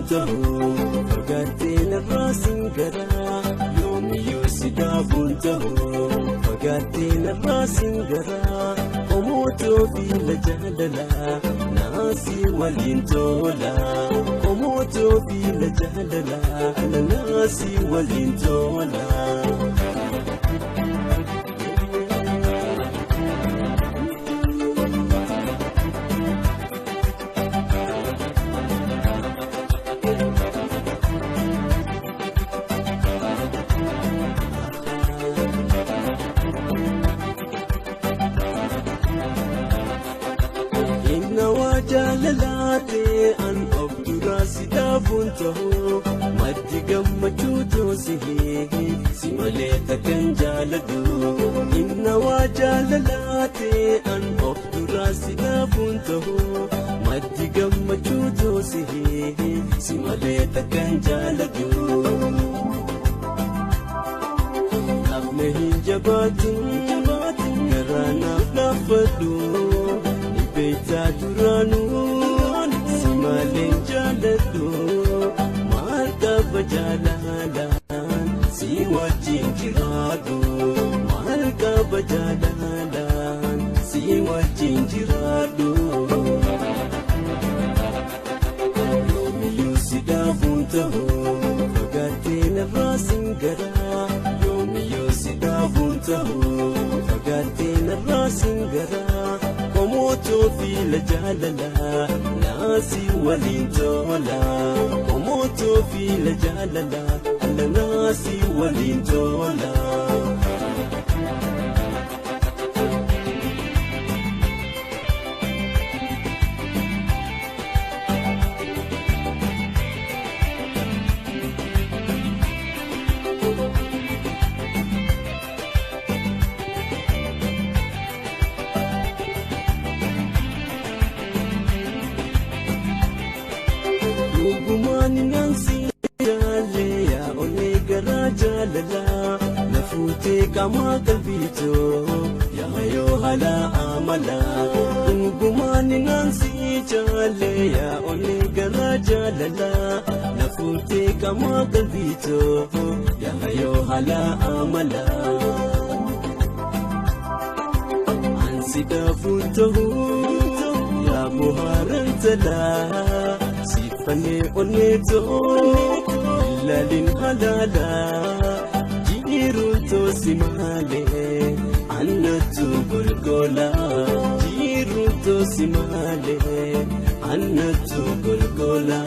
buntaho fagaatteen irraa singaraa yoomiyyuu sidaa buntaho fagaatteen irraa singaraa omootoo fiila jaalalaa naasii waliin tola omootoo fiila jaalalaa naasii waliin tola. Jaalalate an of duraa sidaa buntaho maddi gammachuu toosihee si malee takkan jaaladhu inna waa jaalalate an of duraa sidaa buntaho maddi gammachuu toosihee si malee takkan jaaladhu afne hin jabaatin garaa naaf laafadhu beeta duraanuun si malee jaaladhu maal qaba jaalalaan si wajjin jiraadhu maal qaba jaalalaan si wajjin jiraadhu yoomiyyuu sidaa buntaho fagaatteen irraa singaraa yoomiyyuu sidaa buntaho fagaatteen irraa singaraa omootoo fiila jaalalaa naasii waliin tola omootoo fiila jaalalaa naasii waliin tola. Gumani nansi jaleya ole gara jalala nafute kama kalbito ya yo hala amala gumani nansi jaleya ole gara jalala nafute kama kalbito ya yo hala amala ansida funtahu ya muharantala sifane oneto lalin halala jirunto simale annatu golgola jirunto simale annatu golgola.